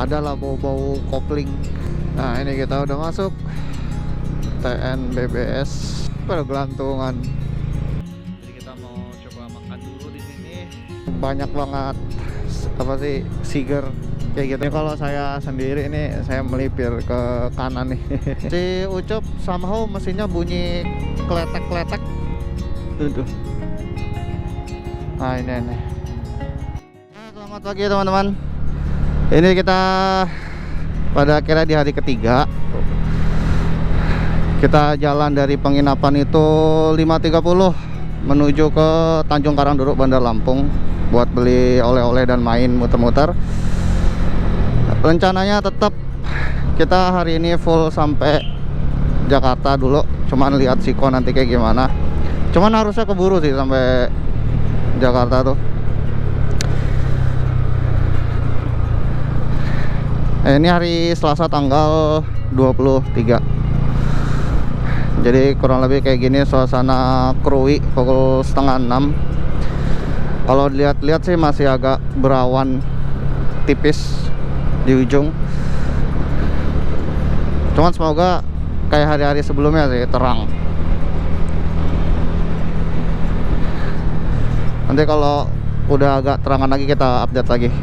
adalah bau-bau kopling. Nah ini kita udah masuk TNBBS pada gelantungan. Jadi kita mau coba makan dulu di sini. Banyak banget apa sih siger kayak gitu. Ini kalau saya sendiri ini saya melipir ke kanan nih. Si Ucup somehow mesinnya bunyi kletek-kletek. Tuh. Nah ini. Selamat pagi teman-teman. Ini kita pada akhirnya di hari ketiga. Kita jalan dari penginapan itu 5.30 menuju ke Tanjung Karangduruk, Bandar Lampung, buat beli oleh-oleh dan main muter-muter. Rencananya tetap kita hari ini full sampai Jakarta dulu, cuman lihat Siko nanti kayak gimana. Cuman harusnya keburu sih sampai Jakarta tuh. Ini hari Selasa tanggal 23. Jadi kurang lebih kayak gini suasana Krui pukul 5:30. Kalau dilihat-lihat sih masih agak berawan tipis di ujung. Cuman semoga kayak hari-hari sebelumnya sih terang. Nanti kalau udah agak terangan lagi kita update lagi.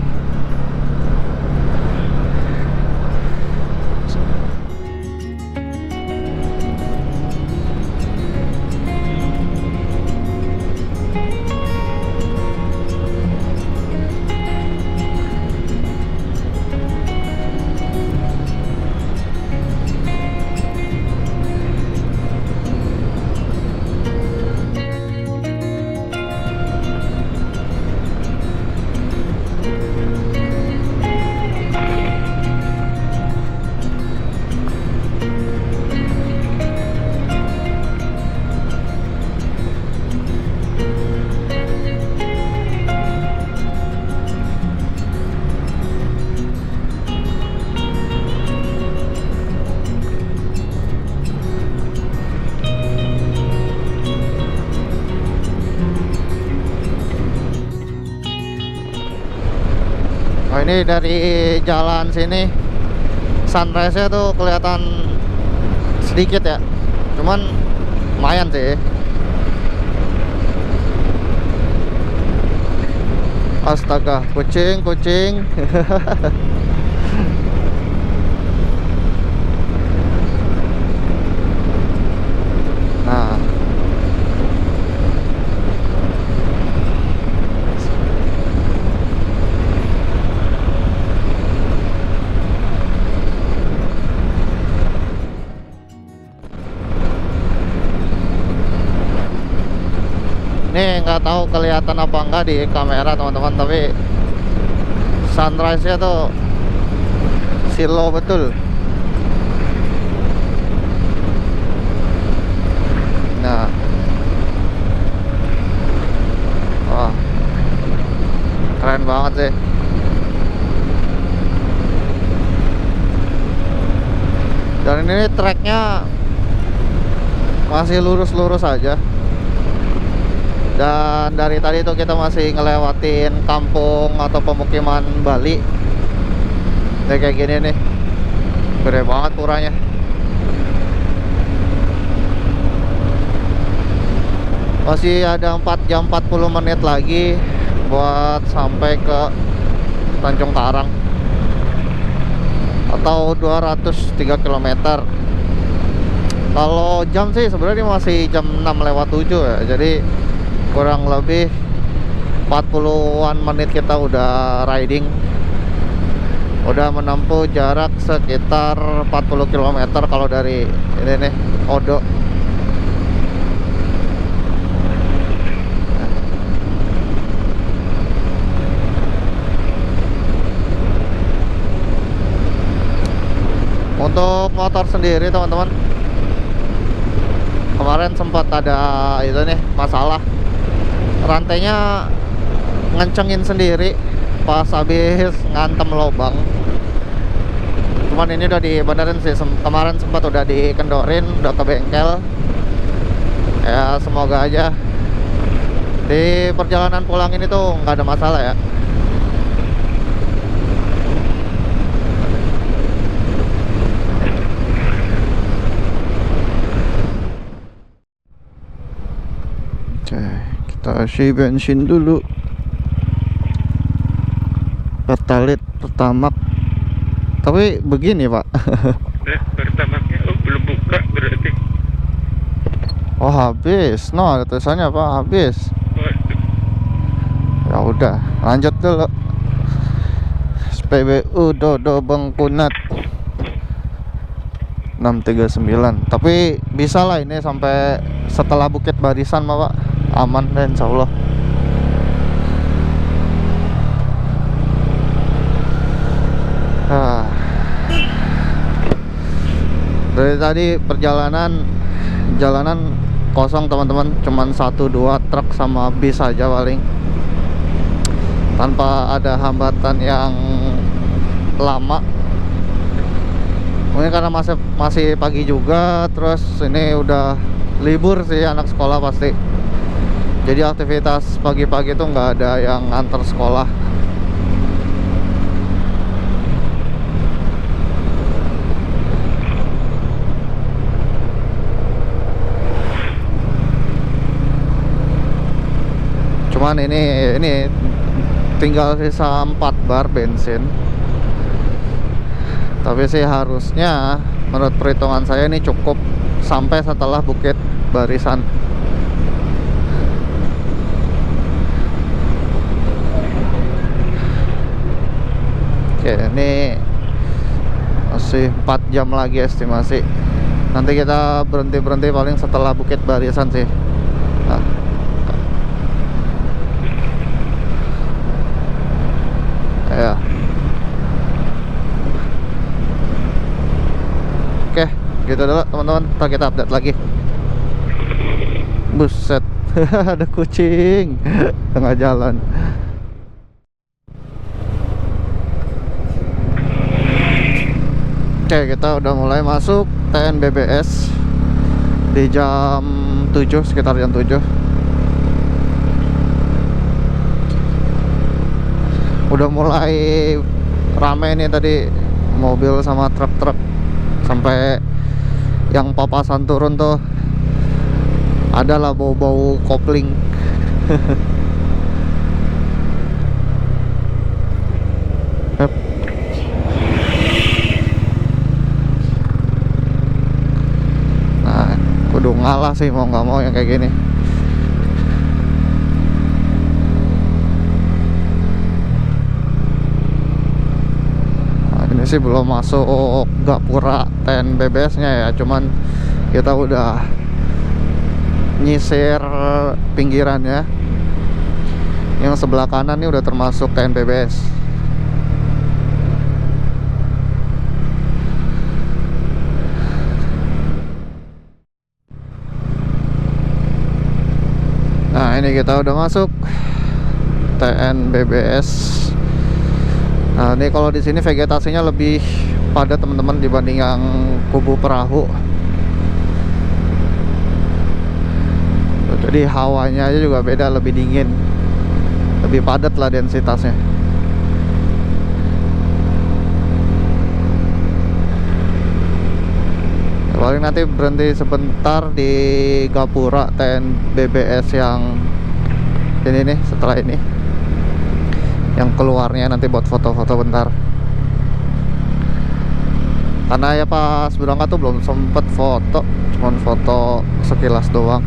Oh ini dari jalan sini sunrise-nya tuh kelihatan sedikit ya, cuman lumayan sih. Astaga, kucing. Nah ini nggak tahu kelihatan apa enggak di kamera teman-teman, tapi sunrise-nya tuh slow betul. Nah, wah, keren banget sih. Dan ini treknya masih lurus-lurus aja. Dan dari tadi tuh kita masih ngelewatin kampung atau pemukiman Bali. Ini kayak gini nih, gede banget puranya. Masih ada 4 jam 40 menit lagi buat sampai ke Tanjung Karang, atau 203 km. Kalau jam sih sebenarnya masih jam 6:07 ya. Jadi kurang lebih 40-an menit kita udah riding. Udah menempuh jarak sekitar 40 km kalau dari ini nih, Odo. Untuk motor sendiri teman-teman, kemarin sempat ada itu nih masalah, rantainya ngencengin sendiri pas habis ngantem lubang. Cuman ini udah dibenerin sih, kemarin sempat udah dikendorin, udah ke bengkel. Ya semoga aja di perjalanan pulang ini tuh nggak ada masalah ya. Kita isi bensin dulu. Pertalite, Pertamax. Tapi begini Pak. Pertamaxnya belum buka berarti. Oh habis. No, ada tulisannya Pak, habis. Waduh. Ya udah, lanjut dulu. SPBU Dodo Bengkunat 639. Tapi bisa lah ini sampai setelah Bukit Barisan Pak. Aman deh insyaallah. Dari tadi jalanan kosong teman-teman, cuman 1-2 truk sama bis aja paling, tanpa ada hambatan yang lama. Mungkin karena masih pagi juga, terus ini udah libur sih anak sekolah pasti. Jadi aktivitas pagi-pagi tuh nggak ada yang antar sekolah. Cuman ini tinggal sisa 4 bar bensin. Tapi sih harusnya menurut perhitungan saya ini cukup sampai setelah Bukit Barisan. Oke, ini masih 4 jam lagi estimasi. Nanti kita berhenti paling setelah Bukit Barisan sih. Nah. Ya. Oke, gitu dulu teman-teman. Ntar kita update lagi. Buset, ada kucing tengah jalan. Oke, kita udah mulai masuk TNBBS di jam 7, sekitar jam 7. Udah mulai rame nih tadi, mobil sama truk-truk, sampai yang papasan turun tuh adalah bau-bau kopling. Nah, kudu ngalah sih mau nggak mau yang kayak gini. Ini sih belum masuk Gapura TNBBS nya ya, cuman kita udah nyisir pinggirannya. Yang sebelah kanan ini udah termasuk TNBBS. Nah ini kita udah masuk TNBBS. Nah ini kalau di sini vegetasinya lebih padat teman-teman dibanding yang Kubu Perahu. Jadi hawanya aja juga beda, lebih dingin, lebih padat lah densitasnya. Paling nanti berhenti sebentar di Gapura TNBBS yang ini nih, setelah ini yang keluarnya nanti buat foto-foto bentar. Karena ya pas berangkat tuh belum sempet foto, cuman foto sekilas doang.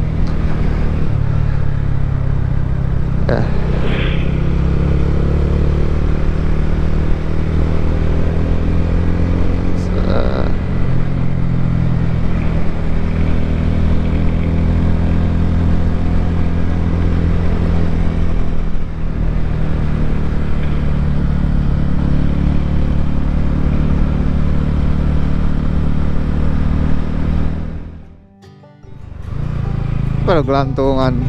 Pada gelantungan.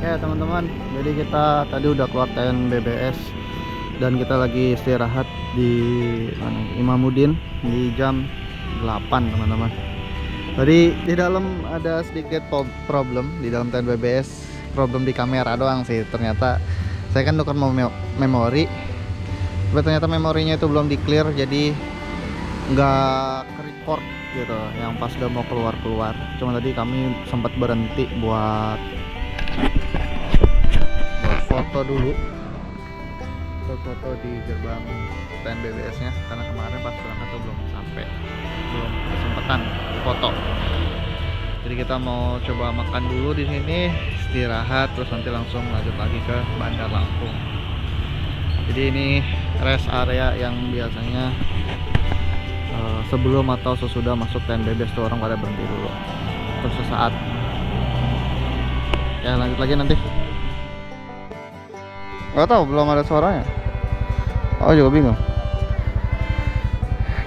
Teman-teman, jadi kita tadi udah keluar TNBBS dan kita lagi istirahat di mana, Imamuddin di jam 8 teman-teman. Tadi di dalam ada sedikit problem di dalam TNBBS, problem di kamera doang sih. Ternyata saya kan nuker memori, tapi ternyata memorinya itu belum di clear, jadi nggak record gitu yang pas udah mau keluar. Cuma tadi kami sempat berhenti buat foto dulu, foto di gerbang TNBBS nya, karena kemarin pas berangkat tuh belum kesempatan foto. Jadi kita mau coba makan dulu di sini, istirahat, terus nanti langsung lanjut lagi ke Bandar Lampung. Jadi ini rest area yang biasanya sebelum atau sesudah masuk TNBBS tuh orang pada berhenti dulu untuk sesaat. Ya lanjut lagi nanti. Gak tahu, belum ada suaranya. Oh juga bingung.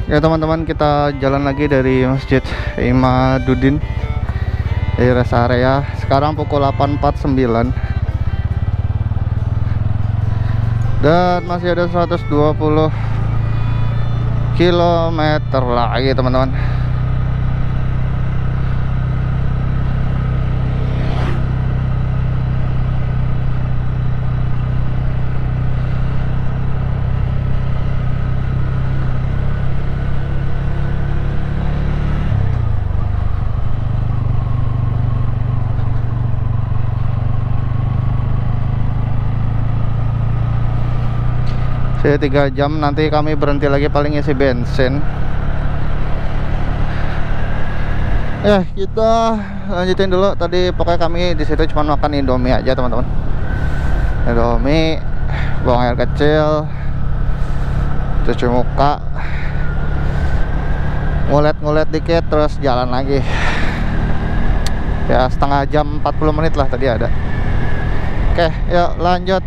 Ya teman-teman, kita jalan lagi dari Masjid Imaduddin di rest area. Sekarang pukul 8.49 dan masih ada 120 km lagi teman-teman. Saya 3 jam, nanti kami berhenti lagi paling isi bensin. Ya kita lanjutin dulu. Tadi pokoknya kami di situ cuma makan Indomie aja teman-teman. Indomie, buang air kecil, cuci muka, ngulet-ngulet dikit, terus jalan lagi. Ya setengah jam 40 menit lah tadi ada. Oke, yuk lanjut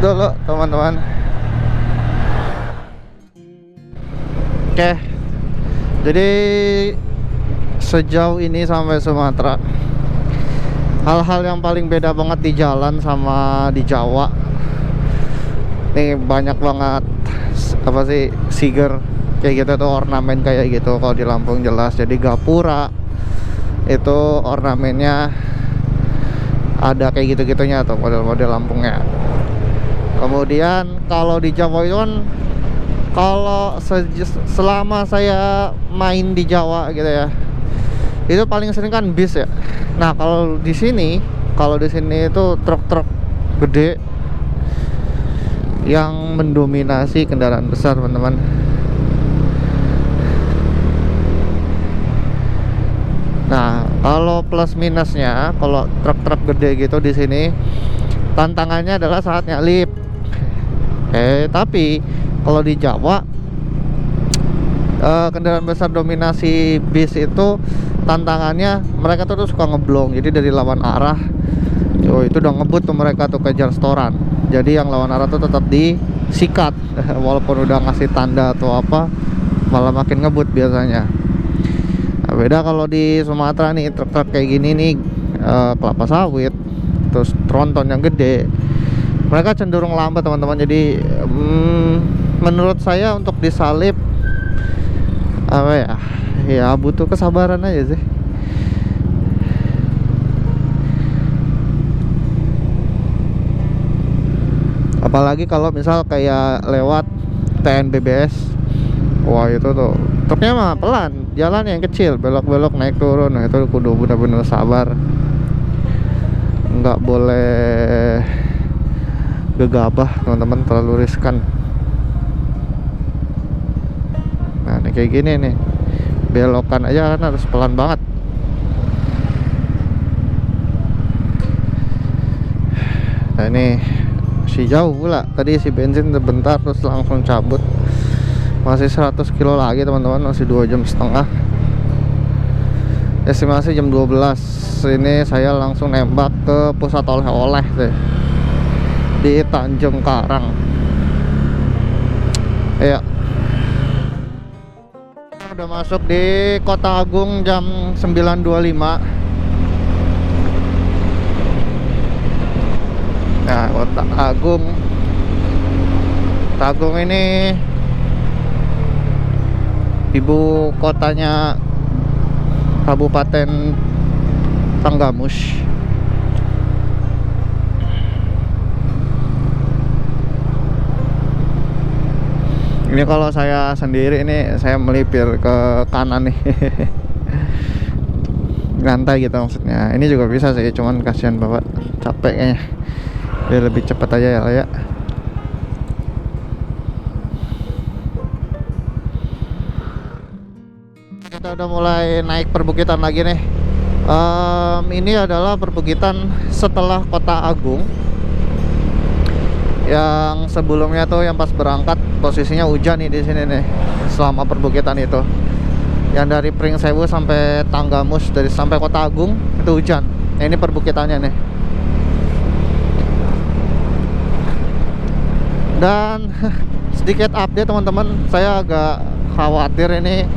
dulu teman-teman. Oke, jadi sejauh ini sampai Sumatera, hal-hal yang paling beda banget di jalan sama di Jawa. Nih banyak banget apa sih, siger kayak gitu tuh, ornamen kayak gitu. Kalau di Lampung jelas, jadi gapura itu ornamennya ada kayak gitu-gitunya tuh, model-model Lampungnya. Kemudian kalau di Jawa itu kan, kalau selama saya main di Jawa gitu ya, itu paling sering kan bis ya. Nah kalau di sini itu truk-truk gede yang mendominasi kendaraan besar teman-teman. Nah kalau plus minusnya, kalau truk-truk gede gitu di sini, tantangannya adalah saat nyalip. Tapi kalau di Jawa, kendaraan besar dominasi bis itu tantangannya, mereka tuh suka ngeblong. Jadi dari lawan arah, itu udah ngebut tuh mereka tuh kejar setoran. Jadi yang lawan arah tuh tetap disikat walaupun udah ngasih tanda atau apa, malah makin ngebut biasanya. Nah, beda kalau di Sumatera nih, truk-truk kayak gini nih, kelapa sawit, terus tronton yang gede, mereka cenderung lambat teman-teman. Jadi menurut saya untuk disalip apa ya butuh kesabaran aja sih. Apalagi kalau misal kayak lewat TNBBS, wah itu tuh truknya mah pelan, jalan yang kecil, belok-belok naik turun. Nah itu kudu bener-bener sabar, nggak boleh gegabah teman-teman, terlalu riskan. Nah ini kayak gini nih, belokan aja kan harus pelan banget. Nah ini masih jauh pula, tadi isi bensin sebentar terus langsung cabut. Masih 100 kilo lagi teman-teman, masih 2,5 jam. Estimasi jam 12. Ini saya langsung nembak ke pusat oleh-oleh deh, di Tanjung Karang. Ya, udah masuk di Kota Agung jam 9.25. Kota Agung. Kota Agung ini ibu kotanya Kabupaten Tanggamus. Ini kalau saya sendiri ini saya melipir ke kanan nih. Ngantai gitu maksudnya. Ini juga bisa sih, cuman kasihan bapak capek kayaknya. Biar lebih cepat aja ya, ya. Kita udah mulai naik perbukitan lagi nih. Ini adalah perbukitan setelah Kota Agung. Yang sebelumnya tuh yang pas berangkat posisinya hujan nih di sini nih selama perbukitan itu. Yang dari Pringsewu sampai Tanggamus, sampai Kota Agung itu hujan. Nah, ini perbukitannya nih. Dan sedikit update teman-teman, saya agak khawatir ini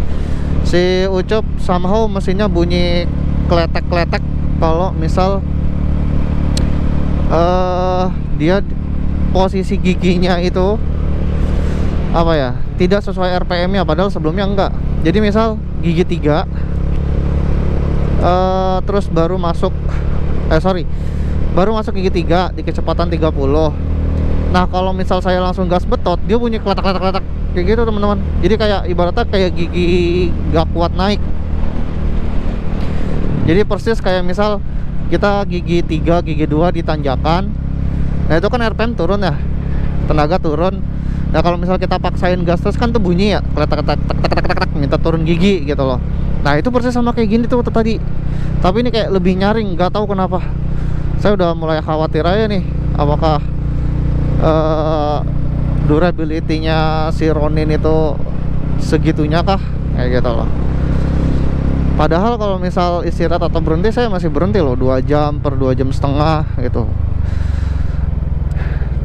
si Ucup somehow mesinnya bunyi kletek-kletek kalau misal dia posisi giginya itu apa ya, tidak sesuai RPM-nya, padahal sebelumnya enggak. Jadi misal gigi 3 terus baru masuk gigi 3 di kecepatan 30. Nah kalau misal saya langsung gas betot, dia bunyi kletak-kletak kayak gitu teman-teman. Jadi kayak ibaratnya kayak gigi gak kuat naik. Jadi persis kayak misal kita gigi 3, gigi 2 di tanjakan. Nah itu kan RPM turun ya, tenaga turun. Nah kalau misal kita paksain gas terus kan tuh bunyi ya, kletak-kletak, minta turun gigi gitu loh. Nah itu persis sama kayak gini tuh tadi. Tapi ini kayak lebih nyaring, nggak tahu kenapa. Saya udah mulai khawatir aja nih, apakah durability-nya si Ronin itu segitunya kah, kayak gitu loh. Padahal kalau misal istirahat atau berhenti, saya masih berhenti loh 2 jam per 2 jam setengah gitu.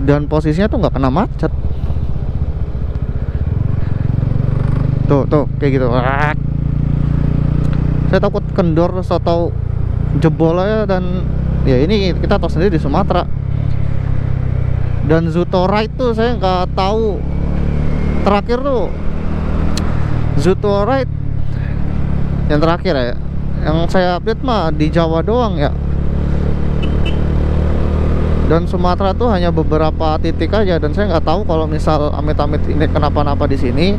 Dan posisinya tuh nggak kena macet. Tuh kayak gitu. Saya takut kendor atau jebol aja. Dan ya ini kita tahu sendiri di Sumatera. Dan Zutoride tuh saya nggak tahu. Terakhir tuh Zutoride yang terakhir ya, yang saya update mah di Jawa doang ya. Dan Sumatera tuh hanya beberapa titik aja, dan saya nggak tahu kalau misal amit-amit ini kenapa-napa di sini.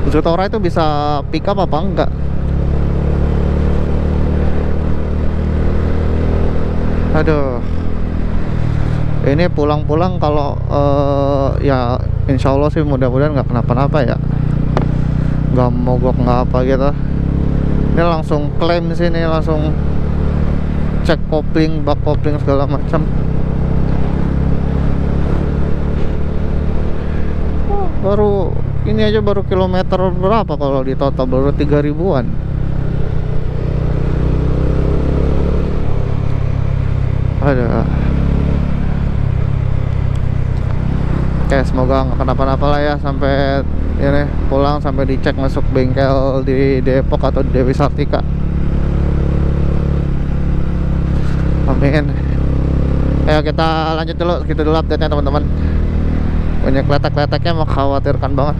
Zutora itu bisa pick up apa enggak? Aduh. Ini pulang-pulang kalau ya insya Allah sih mudah-mudahan nggak kenapa-napa ya. Nggak mogok nggak apa gitu. Ini langsung klaim sini, langsung cek kopling, bak kopling segala macam. Baru ini aja baru kilometer berapa kalau di total, baru 3 ribuan. Ada. Oke, semoga nggak kenapa-napa lah ya sampai ini pulang, sampai dicek masuk bengkel di Depok atau di Dewi Sartika. Amin. Ayo kita lanjut dulu, gitu dulu update-nya teman-teman. Banyak letak-letaknya mengkhawatirkan banget.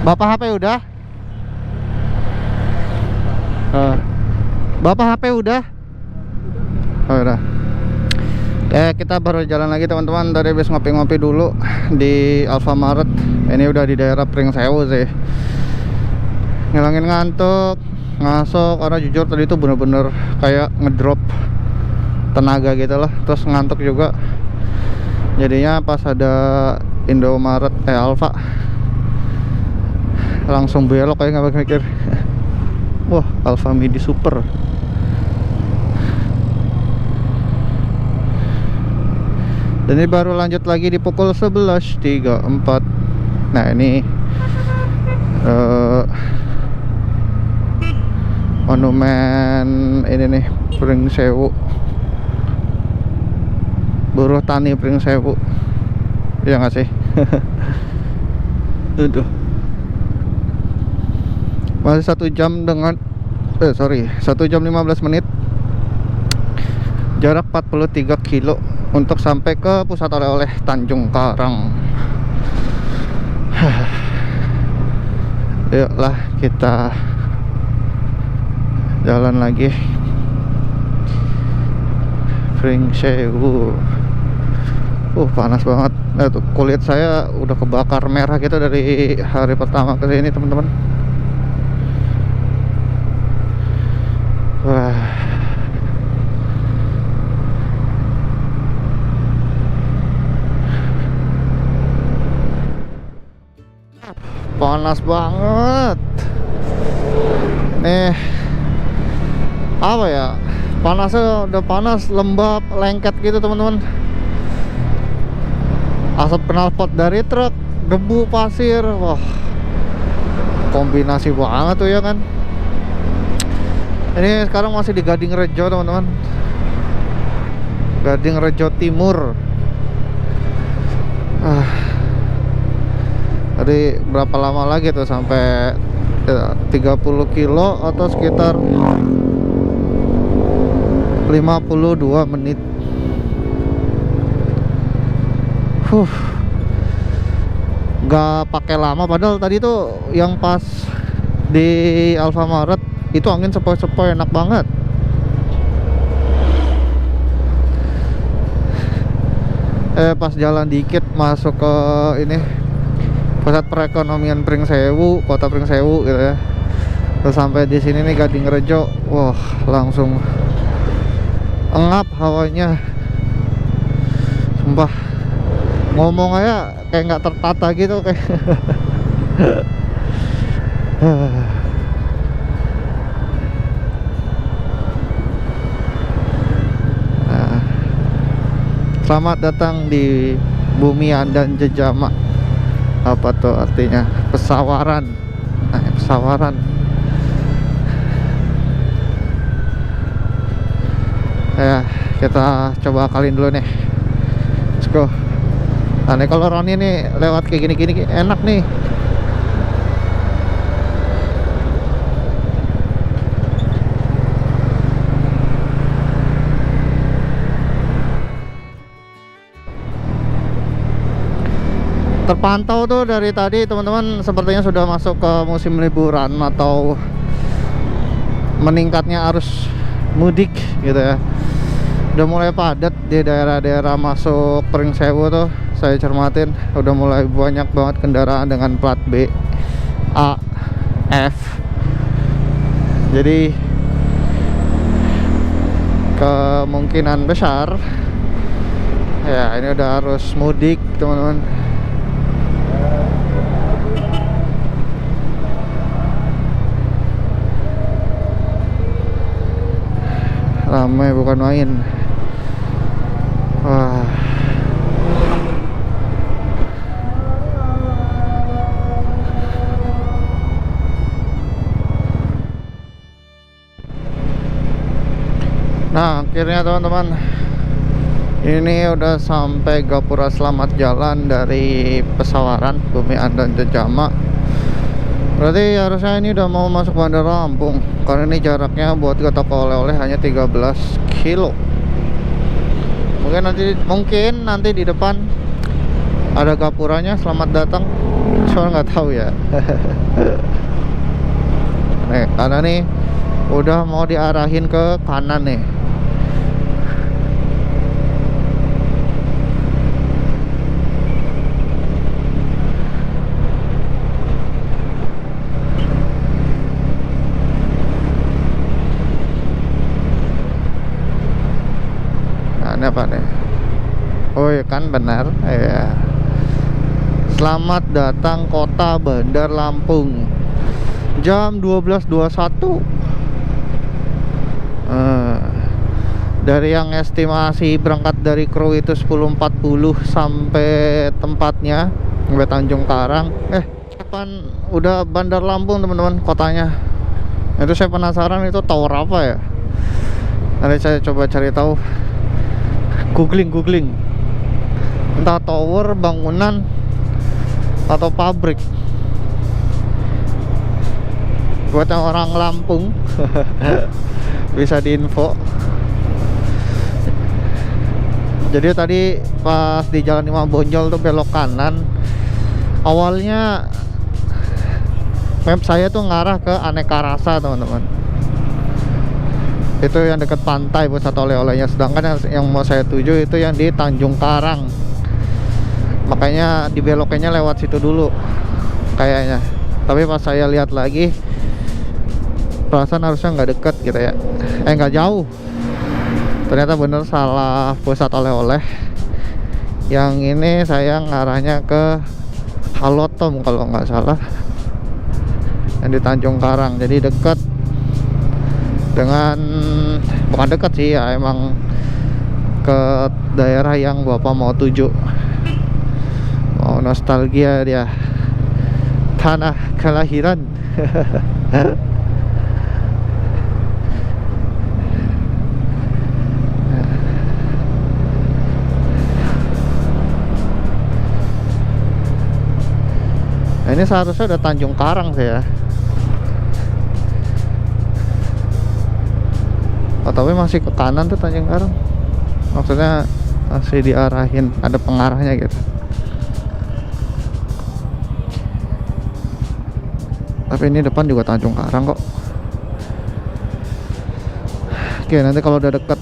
Bapak HP udah? Bapak HP udah? Oh, udah. Kita baru jalan lagi teman-teman. Tadi habis ngopi-ngopi dulu di Alfamart. Ini udah di daerah Pringsewu sih. Ngilangin ngantuk, ngasok, karena jujur tadi itu bener-bener kayak ngedrop tenaga gitu lah. Terus ngantuk juga. Jadinya pas ada Indomaret Alfa langsung belok kayak nggak mikir. Wah, Alfa Midi Super. Dan ini baru lanjut lagi di pukul 11.34. Nah ini monumen ini nih, Pringsewu. buruh tani Pringsewu. Iya nggak sih? Aduh. Masih 1 jam dengan 1 jam 15 menit. Jarak 43 kilo untuk sampai ke pusat oleh-oleh Tanjung Karang. Yuklah kita jalan lagi. Pringsewu. Panas banget. Tuh, kulit saya udah kebakar merah gitu dari hari pertama ke sini, teman-teman. Wah. Panas banget. Nih, apa ya? Panasnya udah panas, lembab, lengket gitu, teman-teman. Asap knalpot dari truk, debu, pasir. Wah, kombinasi banget tuh ya kan. Ini sekarang masih di Gading Rejo, teman-teman. Gading Rejo Timur. Tadi berapa lama lagi tuh sampai 30 kilo atau sekitar 52 menit. Gak pakai lama, padahal tadi tuh yang pas di Alfamaret itu angin sepoi-sepoi, enak banget. Pas jalan dikit masuk ke ini pusat perekonomian Pringsewu, kota Pringsewu gitu ya. Terus sampai di sini nih Gading Rejo, wah langsung engap hawanya. Sumpah, ngomong aja kayak nggak tertata gitu kayak. Selamat datang di Bumian dan Jejama. Apa tuh artinya? Pesawaran. Pesawaran. Ya, kita coba akalin dulu nih. Let's go. Nah, nih kalau Roni nih lewat kayak gini-gini enak nih. Terpantau tuh dari tadi, teman-teman, sepertinya sudah masuk ke musim liburan atau meningkatnya arus mudik gitu ya. Udah mulai padat di daerah-daerah masuk Pringsewu tuh. Saya cermatin udah mulai banyak banget kendaraan dengan plat B, A, F. Jadi kemungkinan besar ya ini udah arus mudik, teman-teman. Ramai bukan main. Wah. Nah, akhirnya teman-teman, ini udah sampai Gapura Selamat Jalan dari Pesawaran, Bumian dan Jejama. Berarti harusnya ini udah mau masuk Bandar Lampung, karena ini jaraknya buat ke toko oleh-oleh hanya 13 kilo. Mungkin nanti di depan ada gapuranya, selamat datang. Soalnya nggak tahu ya. Nih, karena nih udah mau diarahin ke kanan nih. Apa nih? Oh ya kan, benar ya. Selamat datang kota Bandar Lampung. Jam 12.21. Dari yang estimasi berangkat dari kru itu 10.40 sampai tempatnya, sampai Tanjung Karang. Kapan udah Bandar Lampung, teman-teman, kotanya. Itu saya penasaran, itu tower apa ya? Nanti saya coba cari tahu. Googling. entah tower, bangunan, atau pabrik. Buat yang orang Lampung bisa diinfo. Jadi tadi pas di Jalan Imam Bonjol tuh belok kanan. Awalnya map saya tuh ngarah ke Aneka Rasa, teman-teman. Itu yang dekat pantai pusat oleh-olehnya. Sedangkan yang mau saya tuju itu yang di Tanjung Karang. Makanya dibelokinnya lewat situ dulu kayaknya. Tapi pas saya lihat lagi, perasaan harusnya nggak deket gitu ya. Nggak jauh. Ternyata bener salah pusat oleh-oleh. Yang ini saya ngarahnya ke Halotom kalau nggak salah, yang di Tanjung Karang. Jadi deket dengan, bukan deket sih ya, emang ke daerah yang Bapak mau tuju. Mau nostalgia dia, tanah kelahiran. Nah, ini seharusnya udah Tanjung Karang sih ya. Oh, tapi masih ke kanan tuh Tanjung Karang. Maksudnya masih diarahin, ada pengarahnya gitu. Tapi ini depan juga Tanjung Karang kok. Oke, nanti kalau udah deket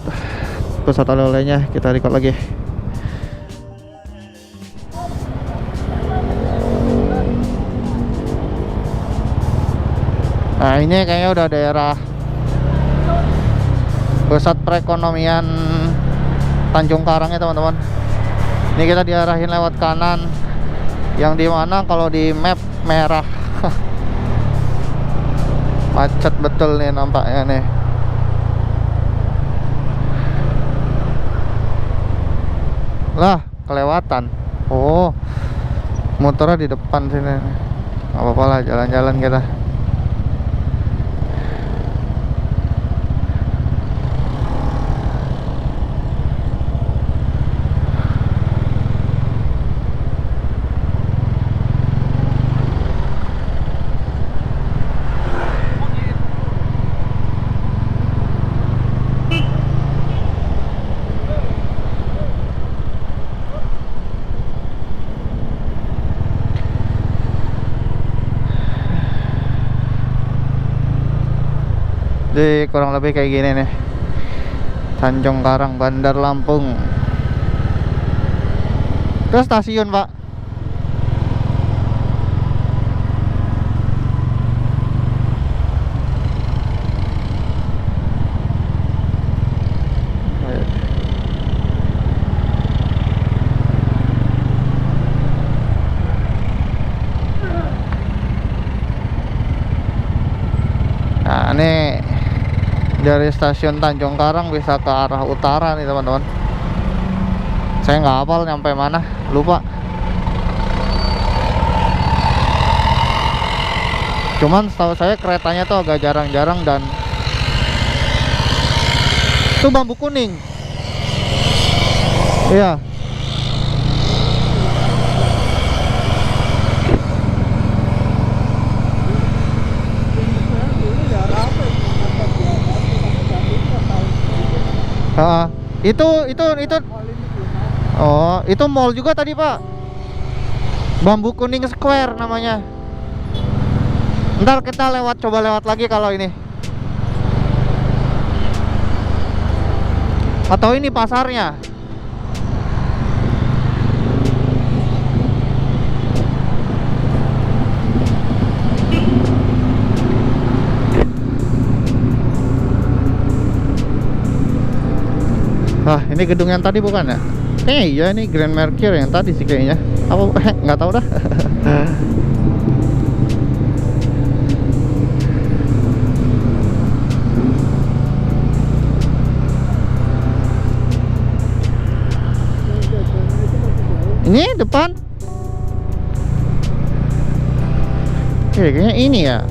pusat oleh-olehnya kita record lagi. Nah, ini kayaknya udah daerah pusat perekonomian Tanjung Karang ya, teman-teman. Ini kita diarahin lewat kanan, yang dimana kalau di map merah. Macet betul nih nampaknya nih. Lah, kelewatan. Oh, motornya di depan sini. Gak apa-apa lah, jalan-jalan kita. Jadi kurang lebih kayak gini nih, Tanjung Karang, Bandar Lampung. Itu stasiun, Pak. Nah, ini dari stasiun Tanjung Karang bisa ke arah utara nih, teman-teman. Saya nggak hafal nyampe mana, lupa. Cuman setahu saya keretanya tuh agak jarang-jarang, dan itu bambu kuning. Iya. Itu oh, itu mall juga tadi, Pak. Bambu Kuning Square namanya. Ntar kita coba lewat lagi kalau ini. Atau ini pasarnya. Ah, ini gedung yang tadi bukan ya? Iya, ini Grand Mercure yang tadi sih kayaknya. Apa? Nggak tahu dah. Ini depan. Kayaknya ini ya,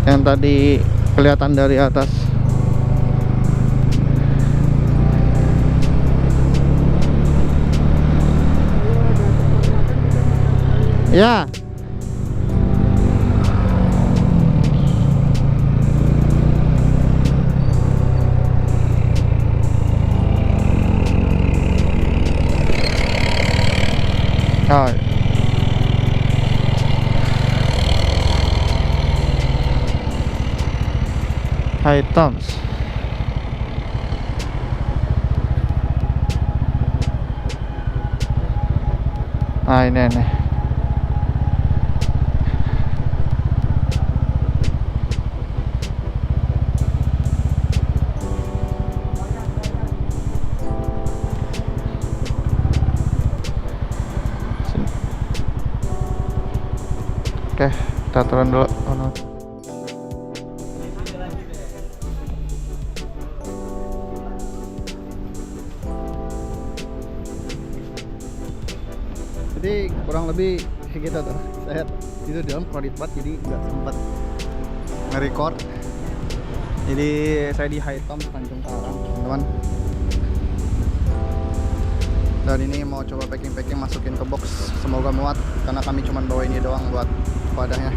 yang tadi kelihatan dari atas. Ya. Oh. High Toms. Ah, ini nih. Oke, kita turun dulu. Oh, no. Jadi kurang lebih kayak gitu tuh. Saya itu di dalam kredit banget jadi nggak sempat nge-record. Jadi saya di High Toms Tanjung Karang, teman-teman. Dan ini mau coba packing masukin ke box. Semoga muat karena kami cuma bawa ini doang buat wadahnya.